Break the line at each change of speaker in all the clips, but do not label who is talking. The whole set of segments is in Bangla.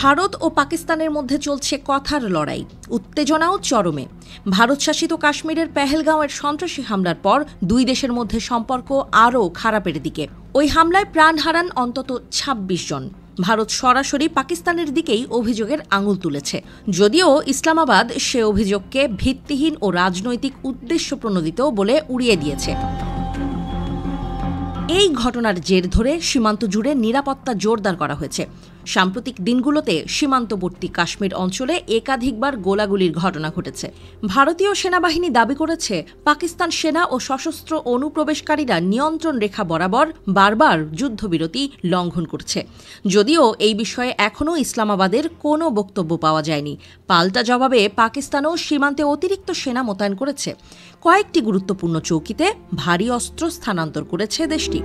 ভারত ও পাকিস্তানের মধ্যে চলছে কথার লড়াই, উত্তেজনাও চরমে। ভারত শাসিত কাশ্মীরের পেহেলগাঁওয়ের সন্ত্রাসী হামলার পর দুই দেশের মধ্যে সম্পর্ক আরও খারাপের দিকে। ওই হামলায় প্রাণ হারান অন্তত ২৬ জন। ভারত সরাসরি পাকিস্তানের দিকেই অভিযোগের আঙুল তুলেছে, যদিও ইসলামাবাদ সে অভিযোগকে ভিত্তিহীন ও রাজনৈতিক উদ্দেশ্যপ্রণোদিত বলে উড়িয়ে দিয়েছে। এই ঘটনার জের ধরে সীমান্ত জুড়ে নিরাপত্তা জোরদার করা হয়েছে। সাম্প্রতিক দিনগুলোতে সীমান্তবর্তী কাশ্মীর অঞ্চলে একাধিকবার গোলাগুলির ঘটনা ঘটেছে। ভারতীয় সেনাবাহিনী দাবি করেছে, পাকিস্তান সেনা ও সশস্ত্র অনুপ্রবেশকারীরা নিয়ন্ত্রণ রেখা বরাবর বারবার যুদ্ধবিরতি লঙ্ঘন করছে। যদিও এই বিষয়ে এখনও ইসলামাবাদের কোনো বক্তব্য পাওয়া যায়নি। পাল্টা জবাবে পাকিস্তানও সীমান্তে অতিরিক্ত সেনা মোতায়েন করেছে। কয়েকটি গুরুত্বপূর্ণ চৌকিতে ভারী অস্ত্র স্থানান্তর করেছে দেশটি।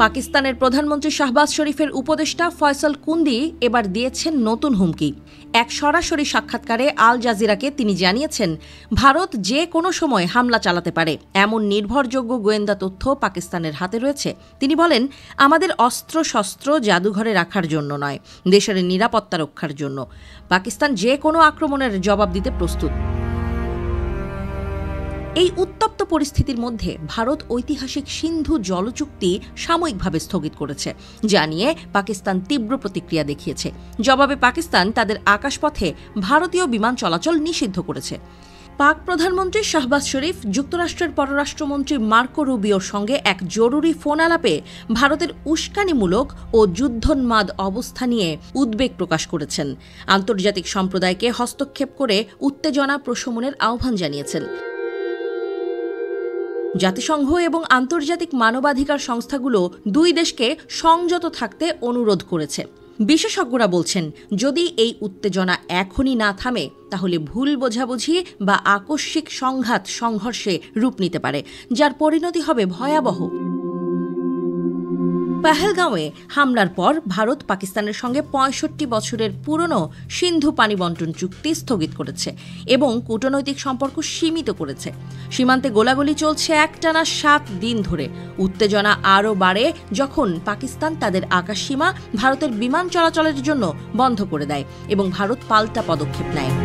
পাকিস্তানের প্রধানমন্ত্রী শাহবাজ শরীফের উপদেষ্টা ফয়সাল কুন্দি এবার দিয়েছেন নতুন হুমকি। এক সরাসরি সাক্ষাৎকারে আল জাজিরাকে তিনি জানিয়েছেন, ভারত যে কোনো সময় হামলা চালাতে পারে এমন নির্ভরযোগ্য গোয়েন্দা তথ্য পাকিস্তানের হাতে রয়েছে। তিনি বলেন, আমাদের অস্ত্র শস্ত্র জাদুঘরে রাখার জন্য নয়, দেশের নিরাপত্তা রক্ষার জন্য। পাকিস্তান যে কোনো আক্রমণের জবাব দিতে প্রস্তুত। এই উত্তপ্ত পরিস্থিতির মধ্যে ভারত ঐতিহাসিক সিন্ধু জলচুক্তি সাময়িকভাবে স্থগিত করেছে, যা নিয়ে পাকিস্তান তীব্র প্রতিক্রিয়া দেখিয়েছে। জবাবে পাকিস্তান তাদের আকাশপথে ভারতীয় বিমান চলাচল নিষিদ্ধ করেছে। পাক প্রধানমন্ত্রী শাহবাজ শরীফ যুক্তরাষ্ট্রের পররাষ্ট্রমন্ত্রী মার্কো রুবিওর সঙ্গে এক জরুরি ফোন আলাপে ভারতের উস্কানিমূলক ও যুদ্ধোন্মাদ অবস্থা নিয়ে উদ্বেগ প্রকাশ করেছেন। আন্তর্জাতিক সম্প্রদায়কে হস্তক্ষেপ করে উত্তেজনা প্রশমনের আহ্বান জানিয়েছেন। জাতিসংঘ এবং আন্তর্জাতিক মানবাধিকার সংস্থাগুলো দুই দেশকে সংযত থাকতে অনুরোধ করেছে। বিশেষজ্ঞরা বলছেন, যদি এই উত্তেজনা এখনই না থামে তাহলে ভুল বোঝাবুঝি বা আকস্মিক সংঘর্ষে রূপ নিতে পারে, যার পরিণতি হবে ভয়াবহ। পেহেলগাঁওয়ে হামলার পর ভারত পাকিস্তানের সঙ্গে ৬৫ বছরের পুরনো সিন্ধু পানি বন্টন চুক্তি স্থগিত করেছে এবং কূটনৈতিক সম্পর্ক সীমিত করেছে। সীমান্তে গোলাগুলি চলছে একটানা ৭ দিন ধরে। উত্তেজনা আরও বাড়ে যখন পাকিস্তান তাদের আকাশসীমা ভারতের বিমান চলাচলের জন্য বন্ধ করে দেয় এবং ভারত পাল্টা পদক্ষেপ নেয়।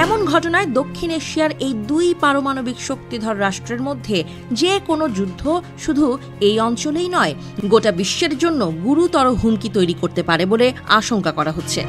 এমন ঘটনায় দক্ষিণ এশিয়ার এই দুই পারমাণবিক শক্তিধর রাষ্ট্রের মধ্যে যে কোনো যুদ্ধ শুধু এই অঞ্চলেই নয়, গোটা বিশ্বের জন্য গুরুতর হুমকি তৈরি করতে পারে বলে আশঙ্কা করা হচ্ছে।